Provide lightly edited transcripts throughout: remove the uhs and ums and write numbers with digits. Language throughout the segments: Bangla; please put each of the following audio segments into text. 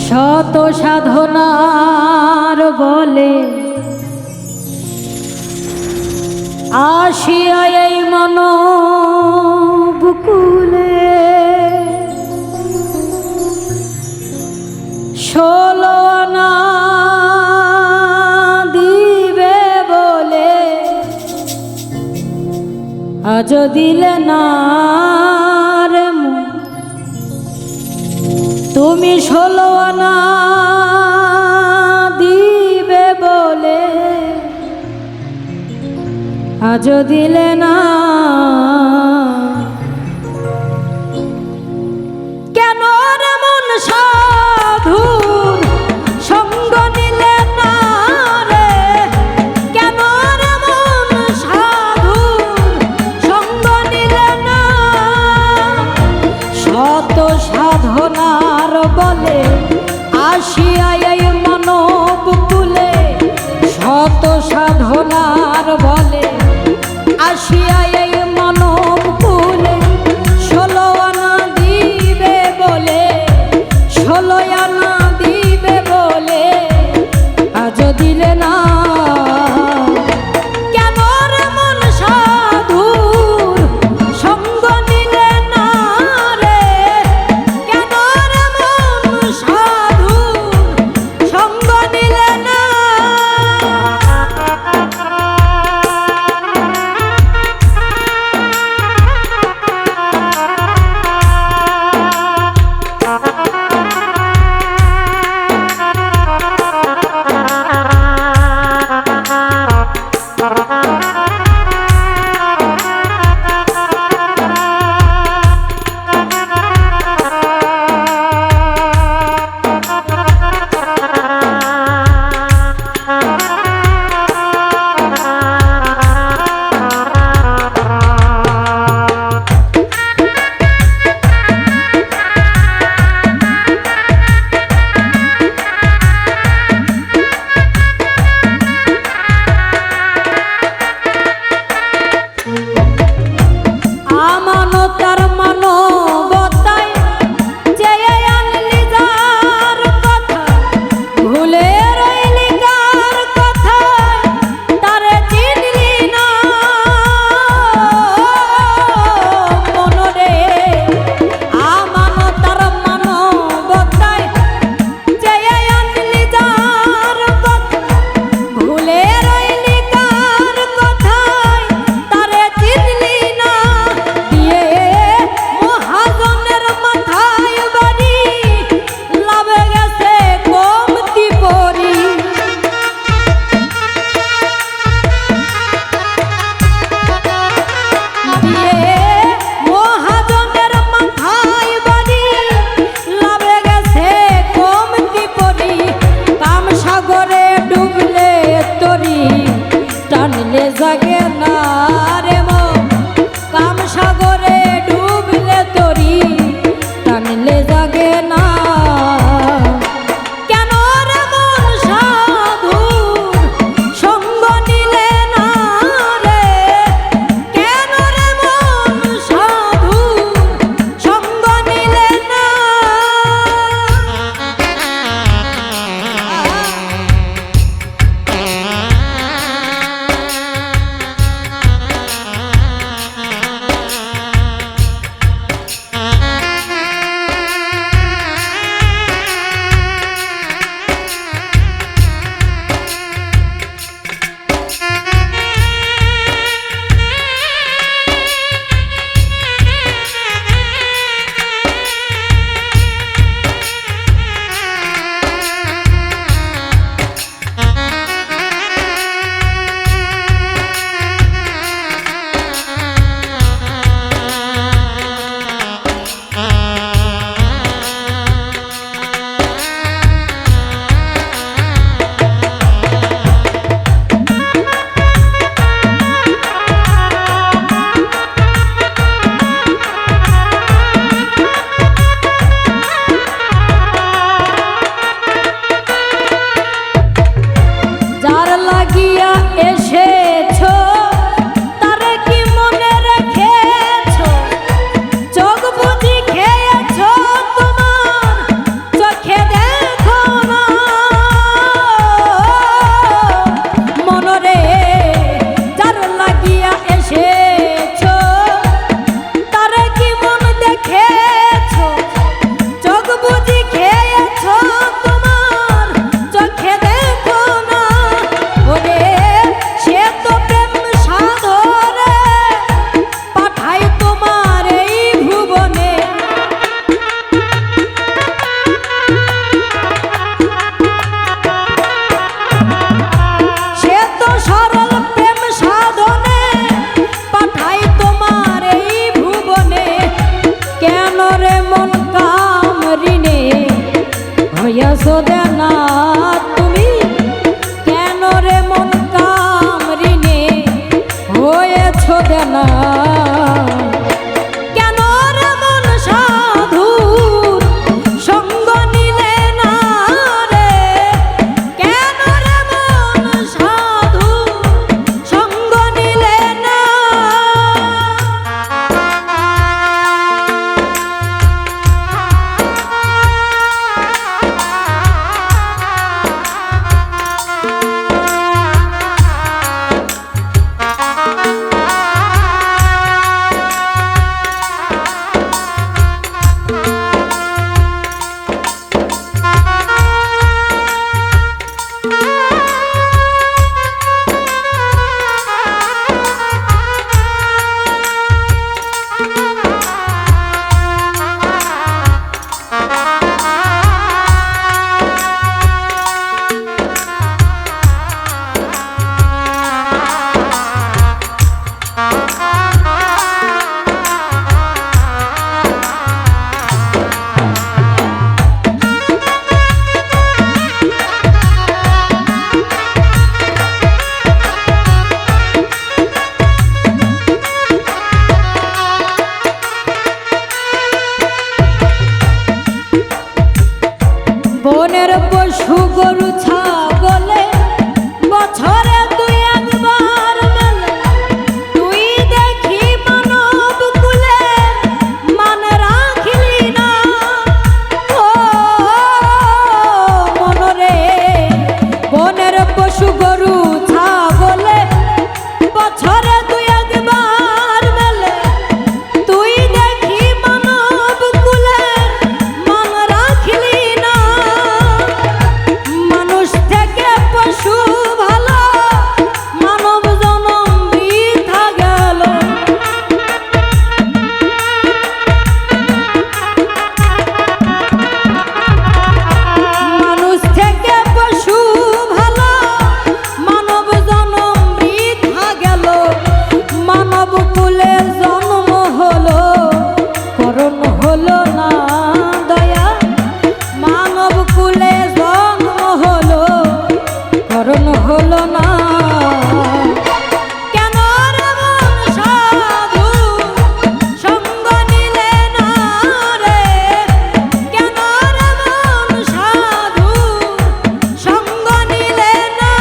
শত সাধনার বলে আসিয়া এই মন বুকুলে, 16 আনা দিবে বলে আজ দিলে না রে মন। তুমি 16 আনা দিবে বলে আজ দিলে না, কেন রে মন সাধুর সঙ্গ নিলে না রে, কেন রে মন সাধুর সঙ্গ নিলে না। শত সাধনার বলে আসিয়া এই মন বুকুলে, শত সাধনার বলে আসিয়া এই মন বুকুলে, 16 আনা দিবে বলে, 16 আনা দিবে বলে আজ দিলে না। কেন রে মন সাধুর সঙ্গ নিলে না রে, কেন রে মন সাধুর সঙ্গ নিলে না। বনের পশু গরু ছাগলে বছরে দুই একবার মেলে, তুই দেখি মানব কুলে মান রাখিলি না। ও মনরে বনের পশু গরু ছাগলে বছরে দুই একবার মেলে, তুই দেখি মানব কুলে মান রাখিলি না। মানুষ থেকে পশু ভালো, মানব জনম বৃথা গেল। মানুষ থেকে পশু ভালো, মানব জনম বৃথা গেল। মানব কুলে জন্ম হলো, করণ হলো না দয়া। মানব কুলে জন্ম হলো, করণ হলো না। কেন রে মন সাধু সঙ্গ নিলে না রে? কেন রে মন সাধু সঙ্গ নিলে না?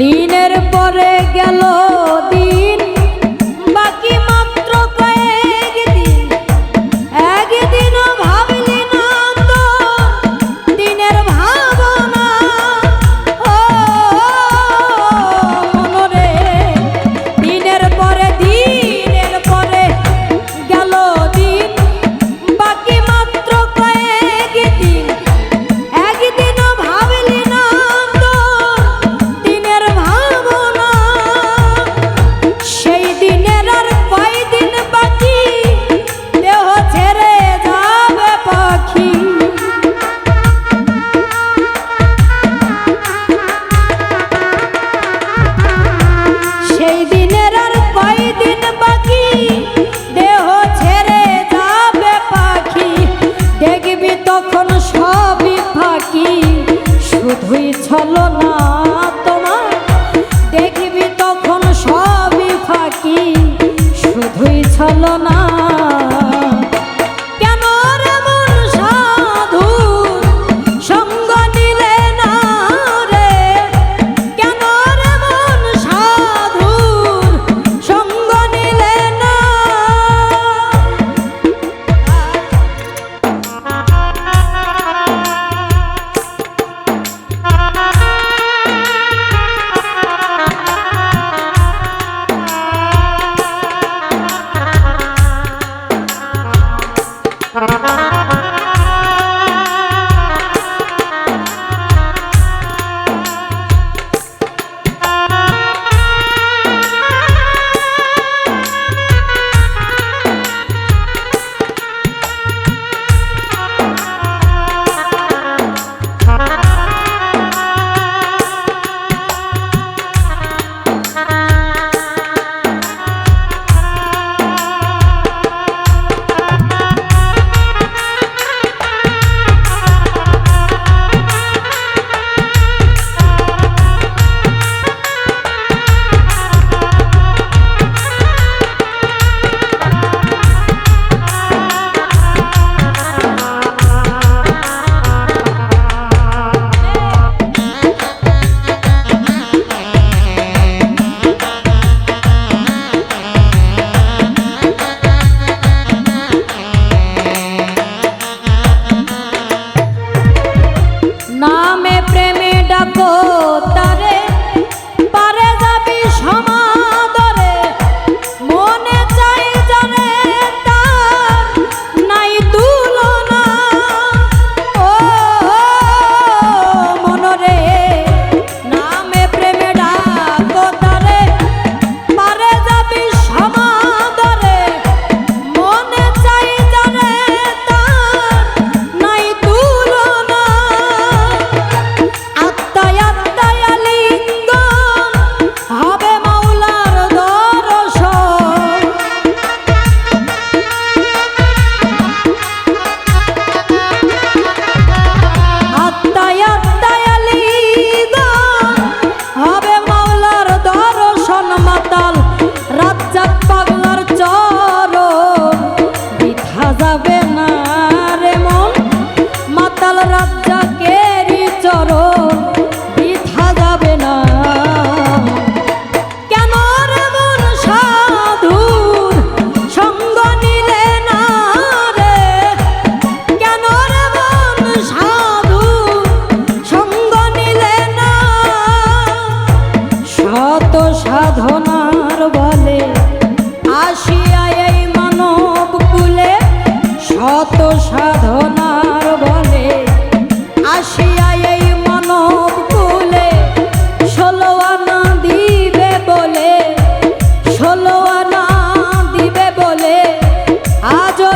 দিনের পরে গেল দিন, বাকি মাত্র কয়েক দিন। একদিনও ভাবলি না তো দিনের ভাবনা। ও মনরে দিনের পরে গেল দিন, বাকি মাত্র কয়েক দিন। একদিনও ভাবলি না তো দিনের ভাবনা। সেই দিনের আর কয়দিন বাকি, দেহ ছেড়ে যাবে পাখি। সেই দিনের আর কয়দিন বাকি, দেহ ছেড়ে যাবে পাখি। দেখবি তখন সবই ফাঁকি, শুধুই ছলনা তোমার। দেখবি তখন সবই ফাঁকি, শুধুই ছলনা। কেন রে মন সাধু সঙ্গ নিলে না রে? কেন রে মন সাধু সঙ্গ নিলে না?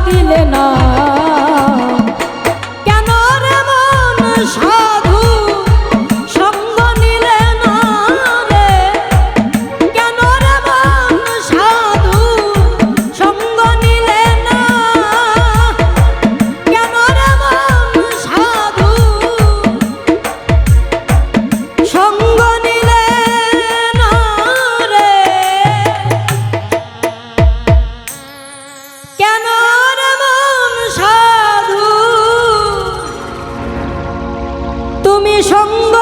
দিলে না কেন রে মন সাধু সঙ্গ নিলে না রে কেন রে মন সাধু সঙ্গ নিলে না কেন রে মন সাধু সঙ্গ নিলে না রে কেন রে মন সাধু তুমি সঙ্গ